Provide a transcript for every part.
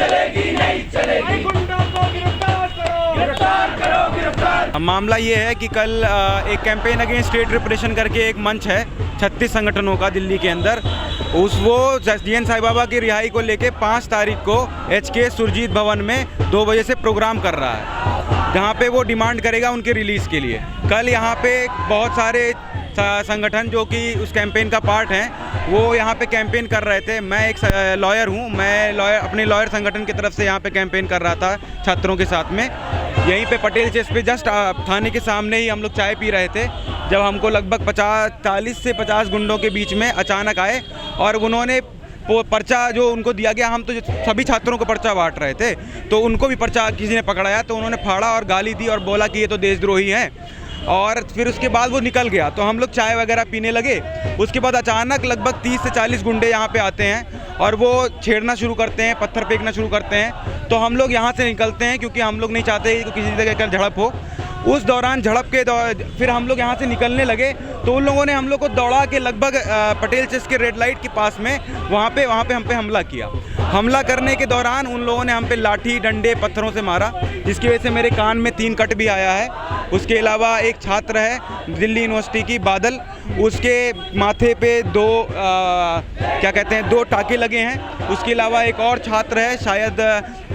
चलेगी नहीं चलेगी। गुंडों को गिरफ्तार करो, गिरफ्तार करो, गिरफ्तार। मामला ये है कि कल एक कैंपेन अगेंस्ट स्टेट रिप्रेशन करके एक मंच है 36 संगठनों का दिल्ली के अंदर, वो जीएन साईं बाबा की रिहाई को लेके 5 तारीख को HK सुरजीत भवन में 2 बजे से प्रोग्राम कर रहा है, जहाँ पे वो डिमांड करेगा उनके रिलीज़ के लिए। कल यहाँ पे बहुत सारे संगठन जो कि उस कैंपेन का पार्ट हैं वो यहाँ पे कैंपेन कर रहे थे। मैं एक लॉयर हूँ, मैं अपने लॉयर संगठन की तरफ से यहाँ पे कैंपेन कर रहा था छात्रों के साथ में। यहीं पे पटेल चेस पे जस्ट थाने के सामने ही हम लोग चाय पी रहे थे, जब हमको लगभग 40 से 50 गुंडों के बीच में अचानक आए और उन्होंने पर्चा जो उनको दिया गया, हम तो सभी छात्रों को पर्चा बांट रहे थे, तो उनको भी पर्चा किसी ने पकड़ाया तो उन्होंने फाड़ा और गाली दी और बोला कि ये तो देशद्रोही हैं। और फिर उसके बाद वो निकल गया, तो हम लोग चाय वगैरह पीने लगे। उसके बाद अचानक लगभग 30 से 40 गुंडे यहाँ पे आते हैं और वो छेड़ना शुरू करते हैं, पत्थर फेंकना शुरू करते हैं। तो हम लोग यहाँ से निकलते हैं क्योंकि हम लोग नहीं चाहते कि किसी जगह का झड़प हो। उस दौरान झड़प के फिर हम लोग यहाँ से निकलने लगे तो उन लोगों ने हम लोग को दौड़ा के लगभग पटेल चेस के रेड लाइट के पास में वहाँ पे हम पे हमला किया। हमला करने के दौरान उन लोगों ने हम पे लाठी डंडे पत्थरों से मारा, जिसकी वजह से मेरे कान में 3 कट भी आया है। उसके अलावा एक छात्र है दिल्ली यूनिवर्सिटी की बादल, उसके माथे पे 2 टाके लगे हैं। उसके अलावा एक और छात्र है, शायद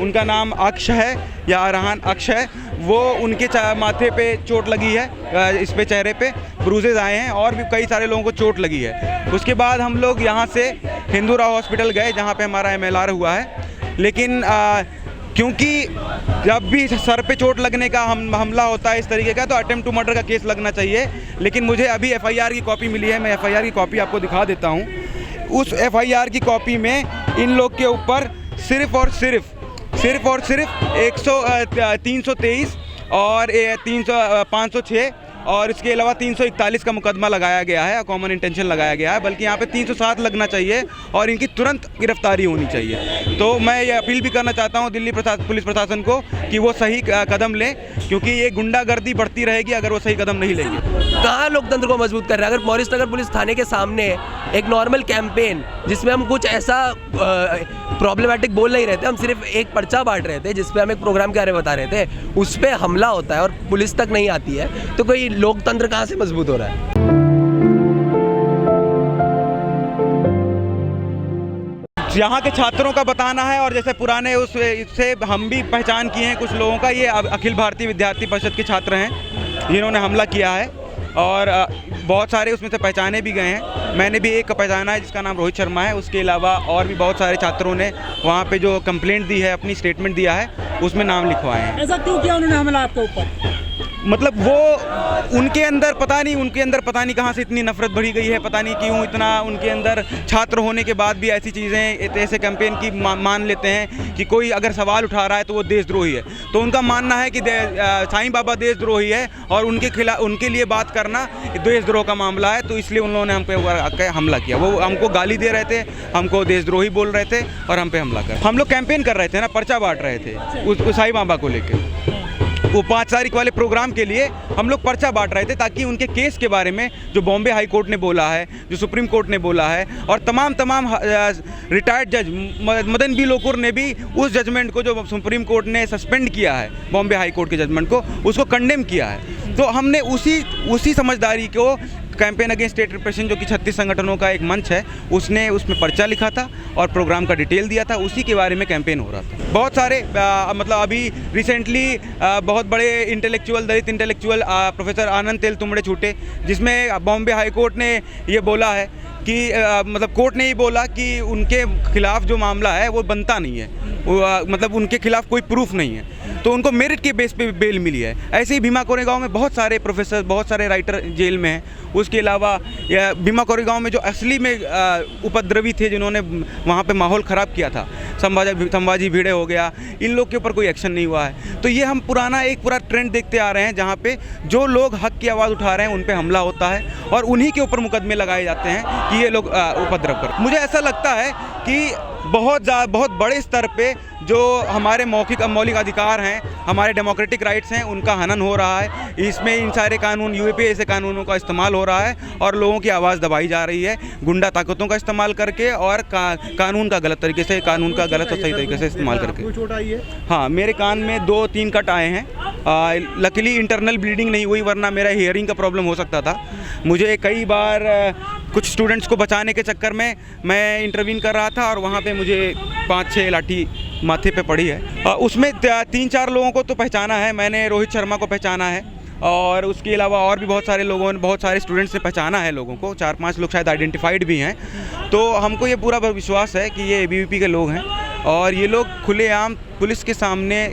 उनका नाम अक्ष है या अरहान अक्ष है, वो उनके माथे पे चोट लगी है, इस पे चेहरे पे ब्रूजेज आए हैं और भी कई सारे लोगों को चोट लगी है। उसके बाद हम लोग यहाँ से हिंदूराव हॉस्पिटल गए जहाँ पे हमारा MLR हुआ है, लेकिन क्योंकि जब भी सर पे चोट लगने का हमला होता है इस तरीके का तो अटेम्प्ट टू मर्डर का केस लगना चाहिए। लेकिन मुझे अभी FIR की कॉपी मिली है, मैं FIR की कॉपी आपको दिखा देता हूँ। उस FIR की कॉपी में इन लोग के ऊपर सिर्फ और सिर्फ 323 और 506 और इसके अलावा 341 का मुकदमा लगाया गया है, कॉमन इंटेंशन लगाया गया है। बल्कि यहाँ पे 307 लगना चाहिए और इनकी तुरंत गिरफ्तारी होनी चाहिए। तो मैं ये अपील भी करना चाहता हूँ दिल्ली पुलिस प्रशासन को कि वो सही कदम लें, क्योंकि ये गुंडागर्दी बढ़ती रहेगी अगर वो सही कदम नहीं लेंगे। कहाँ लोकतंत्र को मजबूत कर रहा है? अगर मॉरिस नगर पुलिस थाने के सामने एक नॉर्मल कैंपेन जिसमें हम कुछ ऐसा प्रॉब्लमेटिक बोल नहीं रहे थे, हम सिर्फ एक पर्चा बांट रहे थे जिसपे हम एक प्रोग्राम के बारे में बता रहे थे, उस पर हमला होता है और पुलिस तक नहीं आती है, तो कोई लोकतंत्र कहाँ से मजबूत हो रहा है? यहाँ के छात्रों का बताना है और जैसे पुराने उससे हम भी पहचान किए हैं कुछ लोगों का। ये अखिल भारतीय विद्यार्थी परिषद के छात्र हैं जिन्होंने हमला किया है और बहुत सारे उसमें से पहचाने भी गए हैं। मैंने भी एक पहचाना है जिसका नाम रोहित शर्मा है। उसके अलावा और भी बहुत सारे छात्रों ने वहाँ पे जो कंप्लेंट दी है, अपनी स्टेटमेंट दिया है, उसमें नाम लिखवाए हैं। ऐसा क्यों किया उन्होंने हमला आपके ऊपर? मतलब वो उनके अंदर पता नहीं कहाँ से इतनी नफरत बढ़ी गई है, पता नहीं क्यों इतना उनके अंदर। छात्र होने के बाद भी ऐसी चीज़ें, ऐसे कैंपेन की मान लेते हैं कि कोई अगर सवाल उठा रहा है तो वो देशद्रोही है। तो उनका मानना है कि साईं बाबा देशद्रोही है और उनके खिलाफ, उनके लिए बात करना देशद्रोह का मामला है, तो इसलिए उन लोगों ने हम पे हमला किया। वो हमको गाली दे रहे थे, हमको देशद्रोही बोल रहे थे और हम पे हमला कर। हम लोग कैंपेन कर रहे थे ना, पर्चा बांट रहे थे उस साईं बाबा को लेकर। वो 5 तारीख वाले प्रोग्राम के लिए हम लोग पर्चा बांट रहे थे ताकि उनके केस के बारे में जो बॉम्बे हाई कोर्ट ने बोला है, जो सुप्रीम कोर्ट ने बोला है और तमाम रिटायर्ड जज मदन बी लोकुर ने भी उस जजमेंट को, जो सुप्रीम कोर्ट ने सस्पेंड किया है बॉम्बे हाई कोर्ट के जजमेंट को, उसको कंडेम किया है। तो हमने उसी समझदारी को कैंपेन अगेंस्ट स्टेट रिप्रेशन, जो कि 36 संगठनों का एक मंच है, उसमें पर्चा लिखा था और प्रोग्राम का डिटेल दिया था, उसी के बारे में कैंपेन हो रहा था। बहुत सारे मतलब अभी रिसेंटली बहुत बड़े दलित इंटेलेक्चुअल प्रोफेसर आनंद तेलतुंबड़े छूटे, जिसमें बॉम्बे हाई कोर्ट ने ये बोला है कि मतलब कोर्ट ने ये बोला कि उनके खिलाफ जो मामला है वो बनता नहीं है, मतलब उनके खिलाफ कोई प्रूफ नहीं है, तो उनको मेरिट के बेस पे बेल मिली है। ऐसे ही भीमा कोरेगांव में बहुत सारे प्रोफेसर, बहुत सारे राइटर जेल में हैं। उसके अलावा भीमा कोरेगांव में जो असली में उपद्रवी थे, जिन्होंने वहाँ पे माहौल ख़राब किया था, संभाजी भिड़े हो गया, इन लोग के ऊपर कोई एक्शन नहीं हुआ है। तो ये हम पूरा ट्रेंड देखते आ रहे हैं, जहाँ पे जो लोग हक की आवाज़ उठा रहे हैं उन पे हमला होता है और उन्हीं के ऊपर मुकदमे लगाए जाते हैं कि ये लोग उपद्रव कर। मुझे ऐसा लगता है कि बहुत बड़े स्तर पे जो हमारे मौलिक अधिकार हैं हमारे डेमोक्रेटिक राइट्स हैं उनका हनन हो रहा है। इसमें इन सारे कानून यूएपीए ऐसे कानूनों का इस्तेमाल हो रहा है और लोगों की आवाज़ दबाई जा रही है गुंडा ताकतों का इस्तेमाल करके और कानून का गलत तरीके से, कानून का गलत और सही तरीके से इस्तेमाल करके। चोट आई है? हाँ, मेरे कान में 2-3 कट आए हैं। लकीली इंटरनल ब्लीडिंग नहीं हुई, वरना मेरा हियरिंग का प्रॉब्लम हो सकता था। मुझे कई बार कुछ स्टूडेंट्स को बचाने के चक्कर में मैं इंटरवीन कर रहा था और वहाँ पे मुझे 5-6 लाठी माथे पे पड़ी है। उसमें 3-4 लोगों को तो पहचाना है मैंने। रोहित शर्मा को पहचाना है और उसके अलावा और भी बहुत सारे लोगों ने, बहुत सारे स्टूडेंट्स ने पहचाना है लोगों को। 4-5 लोग शायद आइडेंटिफाइड भी हैं। तो हमको ये पूरा विश्वास है कि ये एबीवीपी के लोग हैं और ये लोग खुलेआम पुलिस के सामने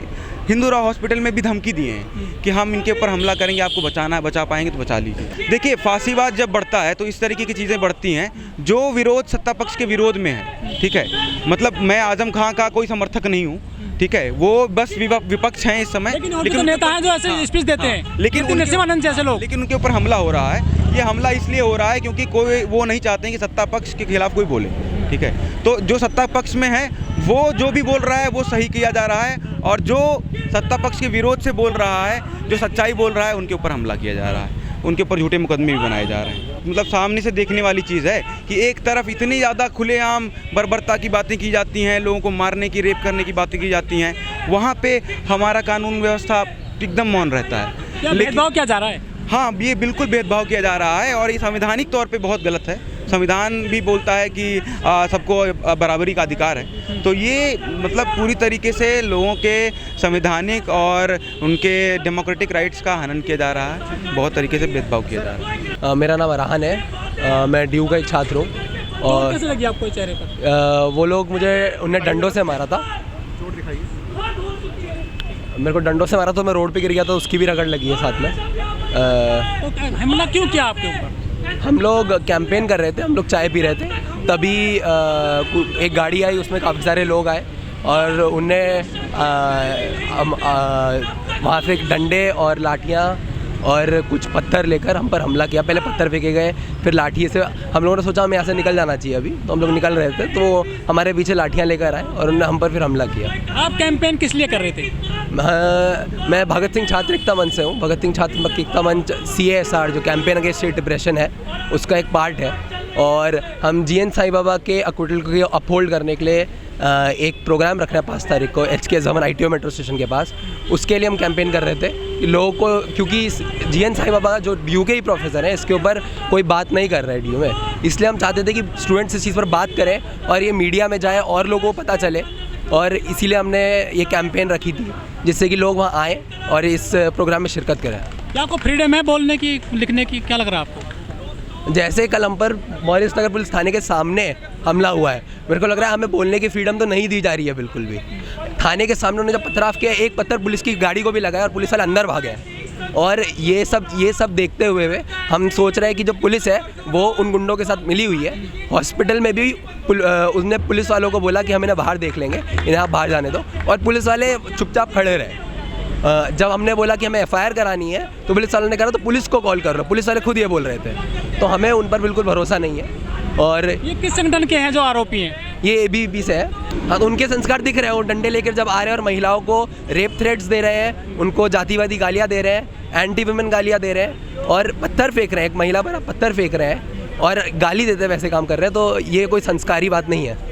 हिंदूराव हॉस्पिटल में भी धमकी दिए हैं कि हम इनके ऊपर हमला करेंगे, आपको बचाना है, बचा पाएंगे तो बचा लीजिए। देखिए, फांसीवाद जब बढ़ता है तो इस तरीके की चीज़ें बढ़ती हैं जो विरोध सत्ता पक्ष के विरोध में है। ठीक है, मतलब मैं आजम खां का कोई समर्थक नहीं हूँ, ठीक है, वो बस विपक्ष हैं इस समय। लेकिन नेता हैं जो ऐसे स्पीच देते हैं, लेकिन नरसिम्हानंद जैसे लोग, लेकिन उनके ऊपर हमला हो रहा है। ये हमला इसलिए हो रहा है क्योंकि कोई वो नहीं चाहते हैं कि सत्ता पक्ष के खिलाफ कोई बोले। ठीक है, तो जो सत्ता पक्ष में है वो जो भी बोल रहा है वो सही किया जा रहा है और जो सत्ता पक्ष के विरोध से बोल रहा है, जो सच्चाई बोल रहा है, उनके ऊपर हमला किया जा रहा है, उनके ऊपर झूठे मुकदमे भी बनाए जा रहे हैं। मतलब सामने से देखने वाली चीज़ है कि एक तरफ इतनी ज़्यादा खुलेआम बर्बरता की बातें की जाती हैं, लोगों को मारने की, रेप करने की बातें की जाती हैं, वहाँ पे हमारा कानून व्यवस्था एकदम मौन रहता है। भेदभाव किया जा रहा है। हाँ, ये बिल्कुल भेदभाव किया जा रहा है और ये संवैधानिक तौर पे बहुत गलत है। संविधान भी बोलता है कि सबको बराबरी का अधिकार है। तो ये मतलब पूरी तरीके से लोगों के संवैधानिक और उनके डेमोक्रेटिक राइट्स का हनन किया जा रहा है, बहुत तरीके से भेदभाव किया जा रहा है। मेरा नाम अरहान है, मैं ड्यू का एक छात्र हूँ। और कैसे लगी आपको चेहरे पर? वो लोग उन्हें डंडों से मारा था। चोट दिखाई? मेरे को डंडों से मारा तो मैं रोड पे गिर गया, तो उसकी भी रगड़ लगी है साथ में। तो हमला क्यों किया आपके ऊपर? हम लोग कैंपेन कर रहे थे, हम लोग चाय पी रहे थे, तभी एक गाड़ी आई, उसमें काफ़ी सारे लोग आए और उनने वहाँ से डंडे और लाठियाँ और कुछ पत्थर लेकर हम पर हमला किया। पहले पत्थर फेंके गए, फिर लाठी से हम लोगों ने सोचा हमें यहाँ से निकल जाना चाहिए अभी, तो हम लोग निकल रहे थे तो हमारे पीछे लाठियाँ लेकर आए और उन्होंने हम पर फिर हमला किया। आप कैंपेन किस लिए कर रहे थे? मैं भगत सिंह छात्र एकता मंच से हूँ। भगत सिंह छात्र एकता मंच CASR जो कैंपेन अगेंस्ट स्टेट डिप्रेशन है उसका एक पार्ट है और हम GN साईं बाबा के अक्टूटल को अपहोल्ड करने के लिए एक प्रोग्राम रख रहे हैं 5 तारीख को HK ज़मन ITO मेट्रो स्टेशन के पास। उसके लिए हम कैंपेन कर रहे थे कि लोगों को, क्योंकि GN साईं बाबा जो DU के ही प्रोफेसर हैं, इसके ऊपर कोई बात नहीं कर रहा है DU में, इसलिए हम चाहते थे कि स्टूडेंट्स इस चीज़ पर बात करें और ये मीडिया में जाए और लोगों को पता चले, और इसीलिए हमने ये कैंपेन रखी थी जिससे कि लोग वहाँ आएँ और इस प्रोग्राम में शिरकत करें। क्या आपको फ्रीडम है बोलने की, लिखने की? क्या लग रहा है आपको? जैसे कल हम पर मॉरिस नगर पुलिस थाने के सामने हमला हुआ है, मेरे को लग रहा है हमें बोलने की फ्रीडम तो नहीं दी जा रही है बिल्कुल भी। थाने के सामने उन्होंने जब पथराव किया, एक पत्थर पुलिस की गाड़ी को भी लगाया और पुलिस वाले अंदर भाग गए। और ये सब देखते हुए हम सोच रहे हैं कि जो पुलिस है वो उन गुंडों के साथ मिली हुई है। हॉस्पिटल में भी उसने पुलिस वालों को बोला कि हम इन्हें बाहर देख लेंगे, इन्हें आप बाहर जाने दो, और पुलिस वाले चुपचाप खड़े रहे। जब हमने बोला कि हमें FIR करानी है तो पुलिस वालों ने कहा तो पुलिस को कॉल कर लो, पुलिस वाले खुद ये बोल रहे थे। तो हमें उन पर बिल्कुल भरोसा नहीं है। और ये किस संगठन के हैं जो आरोपी हैं? ये ABVP से है। हाँ, तो उनके संस्कार दिख रहे हैं, वो डंडे लेकर जब आ रहे हैं और महिलाओं को रेप थ्रेट्स दे रहे हैं, उनको जातिवादी गालियाँ दे रहे हैं, एंटी वुमेन गालियाँ दे रहे हैं और पत्थर फेंक रहे हैं। एक महिला पर पत्थर फेंक रहे हैं और गाली देते वैसे काम कर रहे हैं, तो ये कोई संस्कारी बात नहीं है।